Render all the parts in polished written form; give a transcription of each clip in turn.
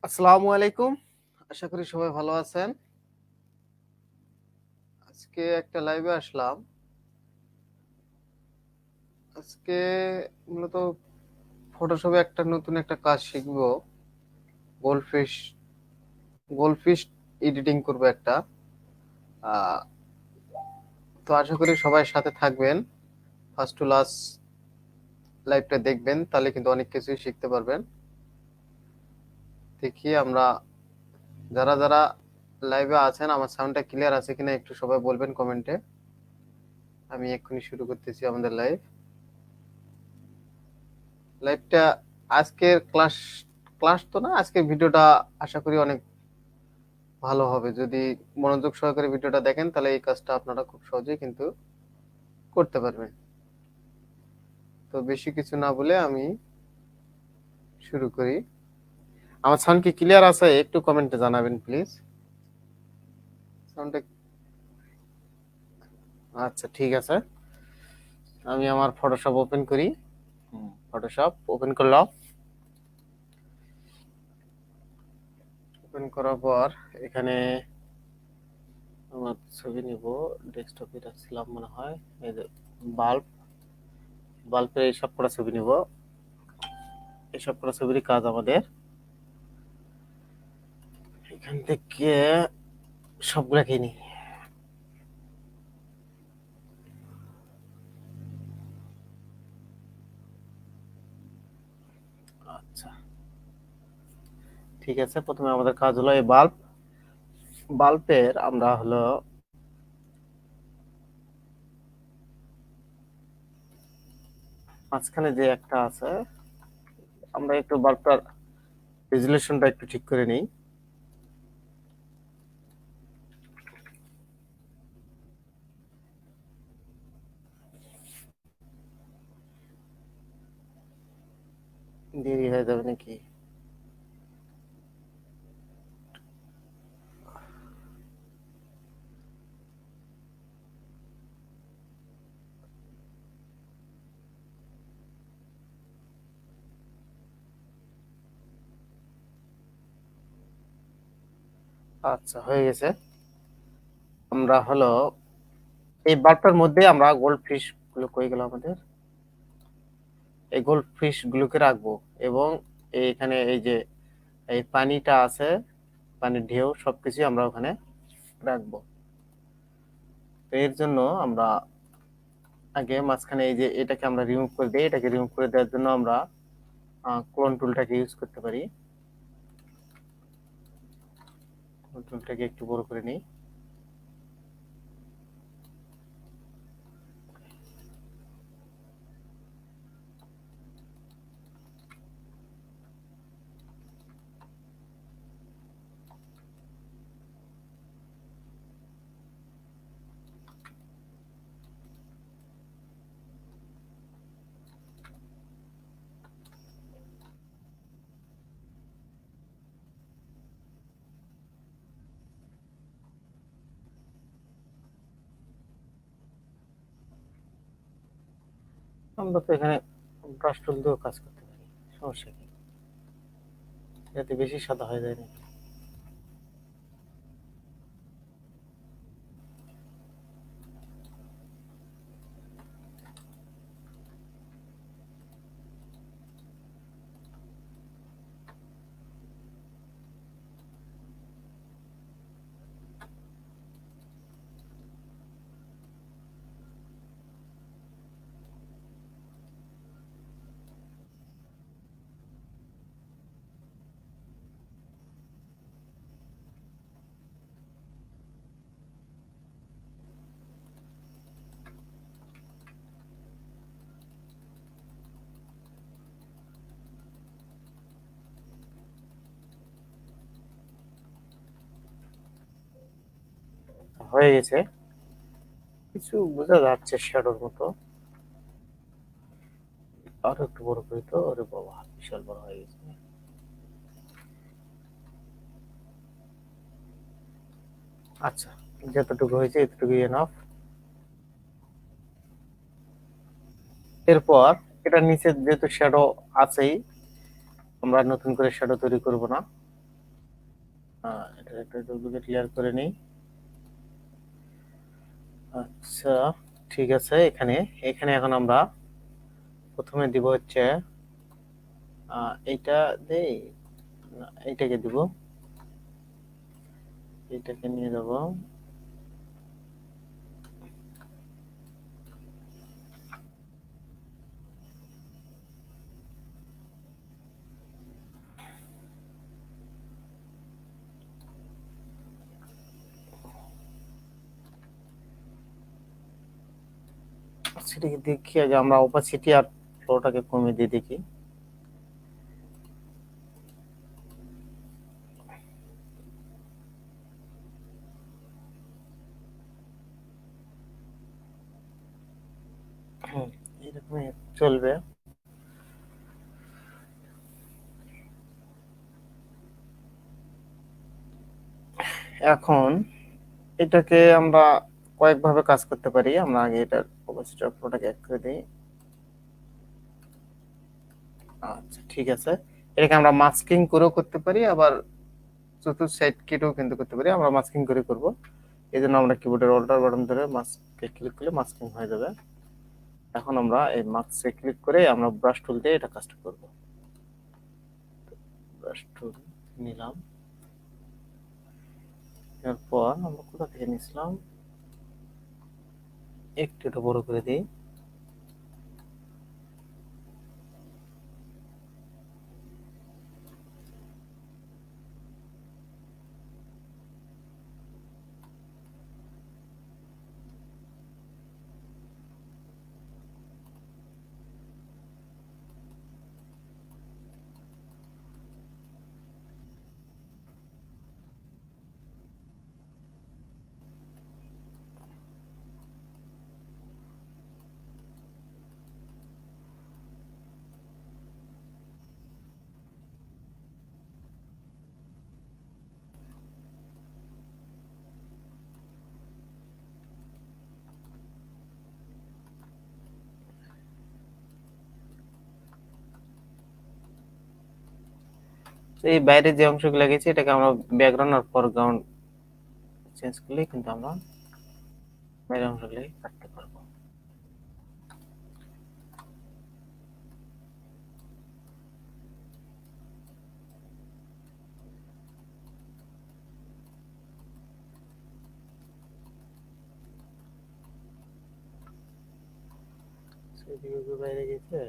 আসসালামু আলাইকুম। আশা করি সবাই ভালো আছেন। আজকে একটা লাইভে আসলাম। আজকে মূলত ফটোশপে একটা নতুন একটা কাজ শিখবো। গোল্ডফিশ গোল্ডফিশ এডিটিং করবো একটা। আহ, তো আশা করি সবাই সাথে থাকবেন। ফার্স্ট টু লাস্ট লাইভটা দেখবেন, তাহলে কিন্তু অনেক কিছুই শিখতে পারবেন। দেখি আমরা যারা যারা লাইভে আছেন, আমার সাউন্ডটা ক্লিয়ার আছে কিনা একটু সবাই বলবেন কমেন্টে। আমি এক্ষুনি শুরু করতেছি আমাদের লাইভটা। আজকের ক্লাস ক্লাস তো না, আজকের ভিডিওটা আশা করি অনেক ভালো হবে। যদি মনোযোগ সহকারে ভিডিওটা দেখেন, তাহলে এই কাজটা আপনারা খুব সহজেই কিন্তু করতে পারবেন। তো বেশি কিছু না বলে আমি শুরু করি। আমার সাউন্ড কি ক্লিয়ার আছে? একটু কমেন্টে জানাবেন প্লিজ। সাউন্ডটা আচ্ছা, ঠিক আছে। আমি আমার ফটোশপ ওপেন করি। ফটোশপ ওপেন করলাম। ওপেন করার পর এখানে আমার ছবি নিব। ডেস্কটপে রাখছিলাম মনে হয়। এই যে বাল্ব, বাল্বের এই সব কটা ছবি নিব। এসব করা ছবির কাজ আমাদের এখান থেকে সবগুলা কিনি। আচ্ছা, ঠিক আছে। প্রথমে আমাদের কাজ হলো এই বাল্বের আমরা হলো মাঝখানে যে একটা আছে, আমরা একটু বাল্বটার রেজুলেশনটা একটু ঠিক করে নিই। দেরি হয়ে যাবে নাকি? আচ্ছা, হয়ে গেছে। আমরা হলো এই বাল্বটার মধ্যে আমরা গোল্ড ফিশ গুলো কই গেল আমাদের, এই গোল্ড ফিশ গুলোকে রাখবো। এবং এখানে এই যে এই পানিটা আছে, পানির ঢেউ সবকিছু আমরা ওখানে রাখবো। তো এর জন্য আমরা আগে মাঝখানে এই যে এটাকে আমরা রিমুভ করে দিই। এটাকে রিমুভ করে দেওয়ার জন্য আমরা ক্লোন টুলটাকে ইউজ করতে পারি। ক্লোন টুলটাকে একটু বড় করে নিই। আমরা তো এখানে ব্রাশ টুল দিয়েও কাজ করতে পারি, সমস্যা কি? যাতে বেশি সাদা হয়ে যায় নাকি? হয়ে গেছে। কিছু বোঝা যাচ্ছে শ্যাডোর মতো। আরো একটু বড় করি তো। ওরে বাবা, বিশাল বড় হয়ে গেছে। আচ্ছা, যতটুকু হয়েছে এতটুকু এনাফ। এরপর এটার নিচে যেহেতু শ্যাডো আছেই, আমরা নতুন করে শ্যাডো তৈরি করব না। এটা একটা ডুপ্লিকেট ক্লিয়ার করে নিই। আচ্ছা, ঠিক আছে। এখানে এখানে এখন আমরা প্রথমে দিব হচ্ছে এইটা দেই না, এইটাকে দিব, এইটাকে নিয়ে যাব। সেটাকে দেখি আগে আমরা অপাসিটি আর ফ্লোটাকে কমিয়ে দিয়ে দেখি। এরকমই চলবে। এখন এটাকে আমরা কয়েকভাবে কাজ করতে পারি। আমরা আগে এটার অপাসিটি আর ফ্লোটাকে এক করে দিই। আচ্ছা, ঠিক আছে। এটাকে আমরা মাস্কিং করেও করতে পারি, আবার চতুর্থ সাইড কেটেও কিন্তু করতে পারি। আমরা মাস্কিং করে করব। এই জন্য আমরা কিবোর্ডের অল্টার বাটন ধরে মাস্কে ক্লিক করলে মাস্কিং হয়ে যাবে। এখন আমরা এই মাস্কে ক্লিক করে আমরা ব্রাশ টুল দিয়ে এটা কাজটা করব। ব্রাশ টুল নিলাম, এরপর আমরা কোথা থেকে নিছিলাম, একটু এটা বড় করে দিই। তো এই বাইরে যে অংশগুলো গেছে এটাকে আমরা ব্যাকগ্রাউন্ড আর ফরগ্রাউন্ড চেঞ্জ করলে কিন্তু আমরা বাইরের অংশগুলো কাটতে পারবো। সেদিকে বাইরে গেছে।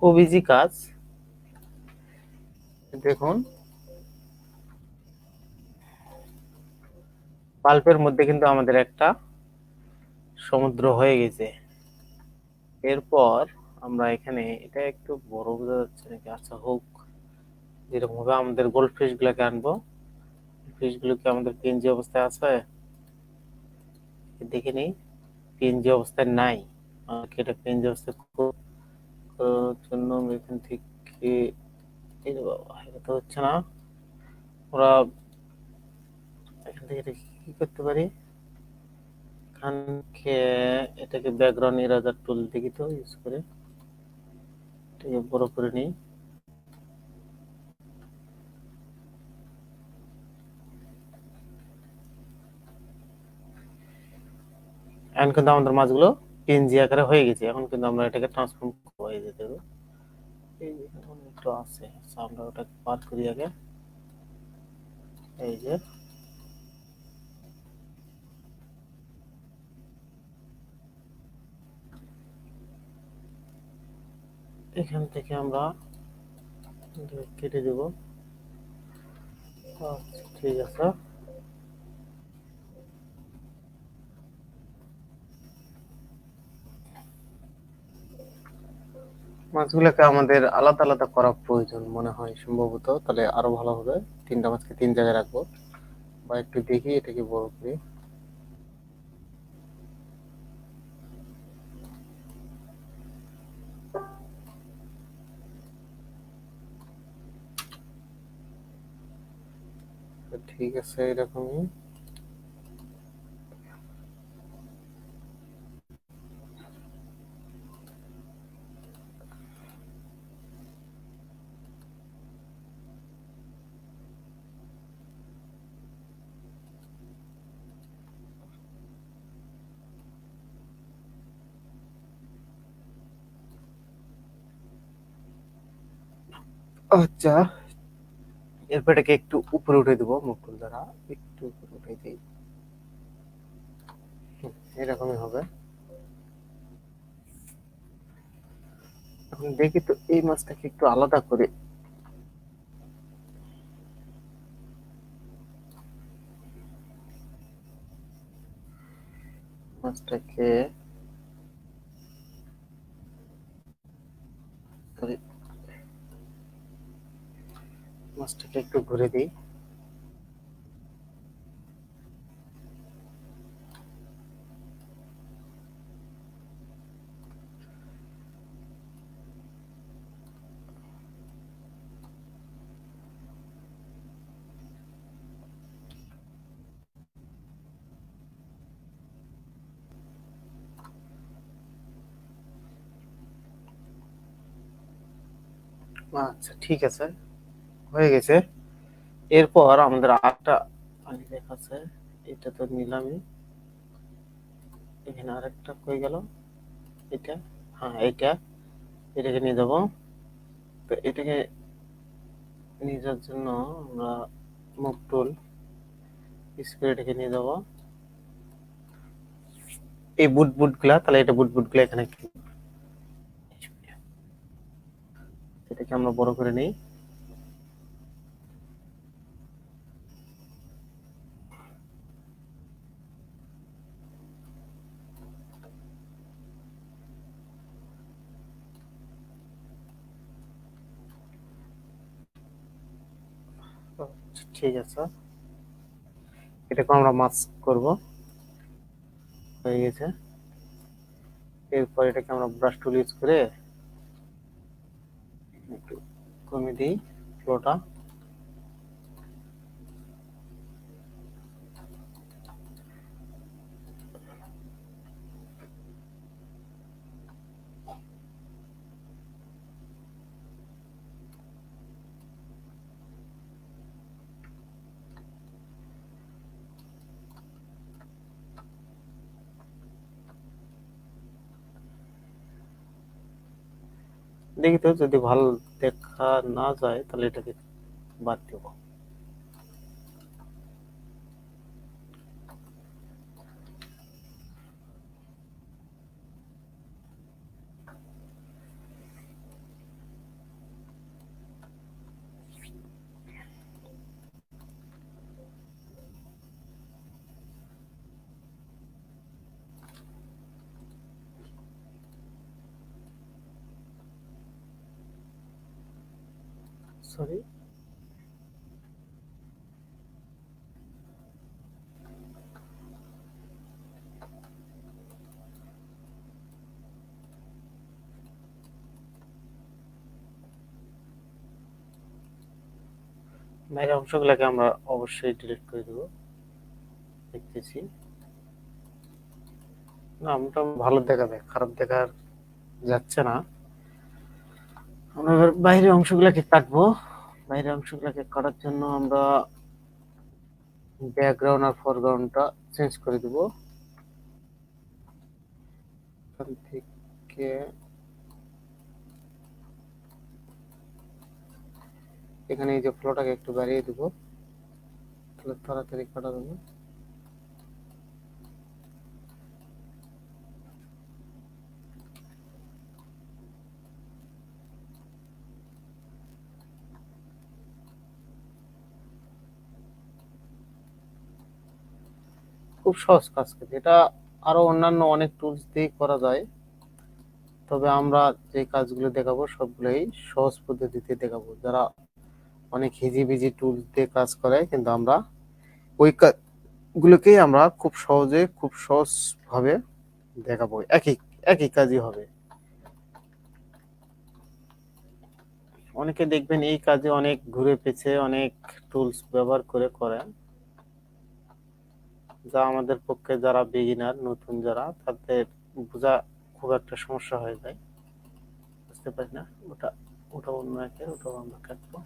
খুব ইজি কাজ। দেখুন, পাল্পের মধ্যে কিন্তু আমাদের একটা সমুদ্র হয়ে গেছে। এরপর আমরা এখানে এটা একটু বড় বোঝা যাচ্ছে নাকি, আচ্ছা হোক। যেরকম ভাবে আমাদের গোল্ড ফিশ গুলাকে আনবো, ফিশ গুলোকে আমাদের পিএনজি অবস্থায় আছে দেখে নিই। পিএনজি অবস্থায় নাই। আমাকে এটা পিএনজি অবস্থায় করার জন্য আমরা এখান থেকে, এই যে বাবা, এটা তো হচ্ছে না। ওরা এখান থেকে এটা কি করতে পারি, এখানকে এটাকে ব্যাকগ্রাউন্ড ইরেজার টুল দেখি তো ইউজ করে এটাকে বড় করে নিই। এখন কিন্তু আমাদের মাছগুলো পিএনজি আকারে হয়ে গেছে। এখন কিন্তু আমরা এটাকে ট্রান্সফর্ম করে যেতে হবে। এই যে এখানে একটু আছে, আচ্ছা আমরা ওটা পার করি আগে। এই যে এখান থেকে আমরা কেটে দেব। আচ্ছা, ঠিক আছে। মাছগুলোকে আমাদের আলাদা আলাদা করা প্রয়োজন মনে হয় সম্ভবত, তাহলে আরো ভালো হবে। তিনটা মাছকে তিন জায়গায় রাখবো, বা একটু দেখি এটাকে বড় করি। ঠিক আছে, এরকমই। আচ্ছা, এরপর এটাকে একটু উপরে উঠে দেবো মুখ টুল দ্বারা, একটু উপরে উঠে দিই। এরকমই হবে। এখন দেখি তো এই মাছটাকে একটু আলাদা করে। মাছটাকে sorry, মাছটাকে একটু ঘুরে দিই। আচ্ছা, ঠিক আছে, হয়ে গেছে। এরপর আমাদের আরেকটা পানি দেখাচ্ছে, এটা তো নিলামই। এখানে আরেকটা কই গেল? এটা, হ্যাঁ এটা, এটাকে নিয়ে যাবো। তো এটাকে নিয়ে যাওয়ার জন্য আমরা মুভ টুল স্প্রে এটাকে নিয়ে যাবো। এই বুট বুট গুলা, তাহলে এটা বুট বুট গুলা এখানে এটাকে আমরা বড় করে নিই। আচ্ছা, ঠিক আছে, এটাকে আমরা মাছ করব। হয়ে গেছে। এরপর এটাকে আমরা ব্রাশ টুল ইউজ করে একটু কমিয়ে দিই ফ্লোটা। দেখি তো, যদি ভালো দেখা না যায় তাহলে এটাকে বাদ দেবো। সরি, বাইরের অংশগুলোকে আমরা অবশ্যই ডিলিট করে দেবো। দেখতেছি না, আমরা ভালো দেখা যায়, খারাপ দেখা যাচ্ছে না। আমরা এবার বাইরের অংশগুলোকে কাটবো। বাইরের অংশগুলোকে কাটার জন্য আমরা ব্যাকগ্রাউন্ড আর ফরগ্রাউন্ডটা চেঞ্জ করে দিব। এখান থেকে এখানে এই যে ফ্লোটাকে একটু বাড়িয়ে দিব, তাহলে তাড়াতাড়ি কাটা যাবে। খুব সহজ কাজ, কিন্তু এটা আরো অন্যান্য অনেক টুলস দিয়ে করা যায়। তবে আমরা যে কাজগুলো দেখাবো সবগুলোই সহজ পদ্ধতিতে দেখাবো। যারা অনেক হিজিবিজি টুলস দিয়ে কাজ করে, কিন্তু আমরা ওই কাজগুলোকেই আমরা খুব সহজে, খুব সহজ ভাবে দেখাবো। একই একই কাজই হবে। অনেকে দেখবেন এই কাজে অনেক ঘুরে পেঁচে অনেক টুলস ব্যবহার করে করে, যা আমাদের পক্ষে যারা বিগিনার নতুন যারা তাদের বোঝা খুব একটা সমস্যা হয়ে যায়, বুঝতে পারি না। ওটা ওটা অন্য একের, ওটাও আমরা কাটবো।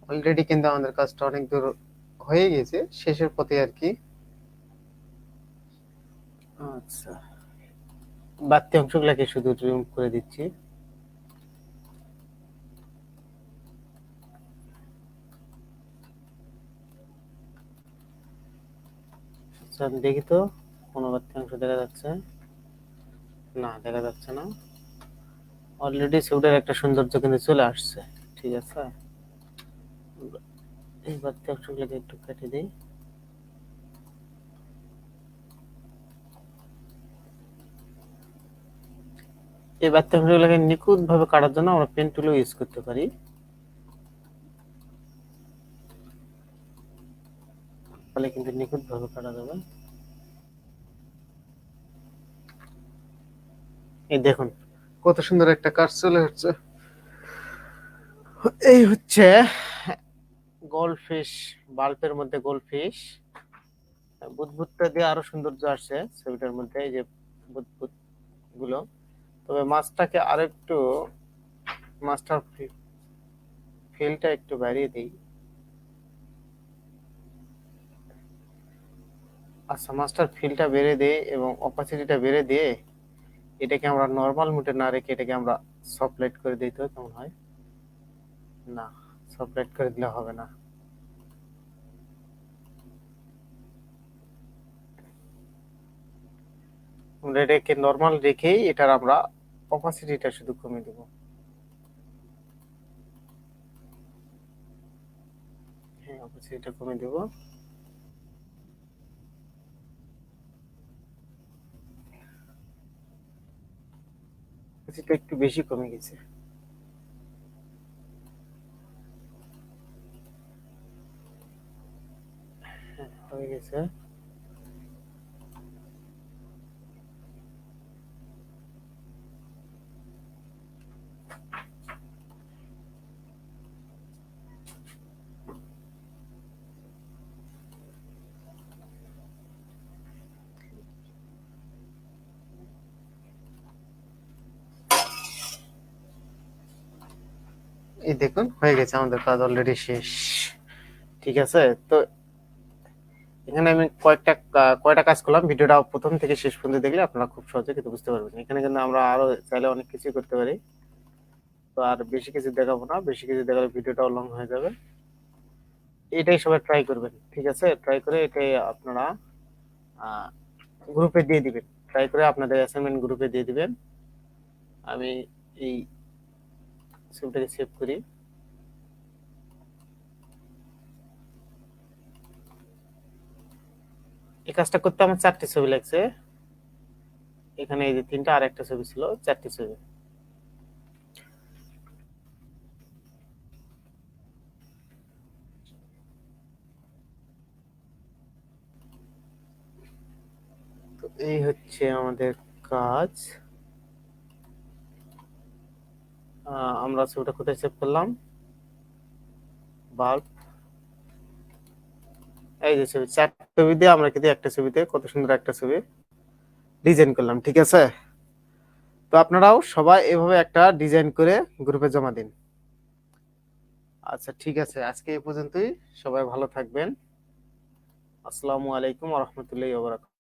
অলরেডি কিন্তু আমাদের কাজটা অনেক দূর হয়ে গেছে, শেষের পথে আর কি। আচ্ছা, বাড়তি অংশগুলোকে শুধু রিমুভ করে দিচ্ছি। আচ্ছা, আমি দেখি তো কোনো বাড়তি অংশ দেখা যাচ্ছে না, দেখা যাচ্ছে না। অলরেডি ছবিটার একটা সৌন্দর্য কিন্তু চলে আসছে। ঠিক আছে, এই বাড়তি অংশগুলোকে একটু কেটে দিই। এই বাড়তি অংশগুলোকে নিখুঁত ভাবে কাটার জন্য আমরা পেন টুলও ইউজ করতে পারি, তাহলে কিন্তু নিখুঁত ভাবে কাটা যাবে। এই দেখুন কত সুন্দর একটা কাজ চলে আসছে। এই হচ্ছে গোল্ডফিশ, বাল্বের মধ্যে গোল্ডফিশ। বুদবুদটা দিয়ে আরো সৌন্দর্য আসছে ছবিটার মধ্যে, এই যে বুদবুদ গুলো। তবে মাছটাকে আরেকটু, মাছটার ফিলটা একটু বাড়িয়ে দিই। আচ্ছা, মাছটার ফিলটা বেড়ে দিই এবং অপাসিটিটা বেড়ে দিয়ে এটাকে আমরা নর্মাল মুডে না রেখে এটাকে আমরা সফট লাইট করে দিই, তো কেমন হয়? না, সফট লাইট করে দিলে হবে না। আমরা এটাকে নর্মাল রেখেই এটার আমরা অপাসিটিটা শুধু কমিয়ে দেবো। হ্যাঁ, অপাসিটিটা কমিয়ে দেবো। অপাসিটিটা একটু বেশি কমে গেছে। হ্যাঁ, হয়ে গেছে। এই দেখুন হয়ে গেছে, আমাদের কাজ অলরেডি শেষ। ঠিক আছে, তো এখানে আমি কয়টা কাজ করলাম, ভিডিওটা প্রথম থেকে শেষ পর্যন্ত দেখলে আপনারা খুব সহজে কিন্তু বুঝতে পারবেন। এখানে কিন্তু আমরা আরো চাইলে অনেক কিছু করতে পারি। তো আর বেশি কিছু দেখাবো না, বেশি কিছু দেখালে ভিডিওটাও লং হয়ে যাবে। এটাই সবাই ট্রাই করবেন, ঠিক আছে? ট্রাই করে এটাই আপনারা গ্রুপে দিয়ে দিবেন, ট্রাই করে আপনাদের অ্যাসাইনমেন্ট গ্রুপে দিয়ে দিবেন। আমি এই ছবিটাকে সেভ করি। এই কাজটা করতে আমার 4টি ছবি লাগছে। এখানে এই যে 3টা, আর একটা ছবি ছিল, 4টি ছবি। তো এই হচ্ছে আমাদের কাজ। আমরা ছবিটা কোথায় সেভ করলাম? বাল্ব, এই যে ছবি, 4 ছবি দিয়ে আমরা কিন্তু একটা ছবিতে কত সুন্দর একটা ছবি ডিজাইন করলাম, ঠিক আছে? তো আপনারাও সবাই এভাবে একটা ডিজাইন করে গ্রুপে জমা দিন। আচ্ছা, ঠিক আছে, আজকে এই পর্যন্তই। সবাই ভালো থাকবেন। আসসালামু আলাইকুম ওয়া রাহমাতুল্লাহি ওয়া বারাকাতুহু।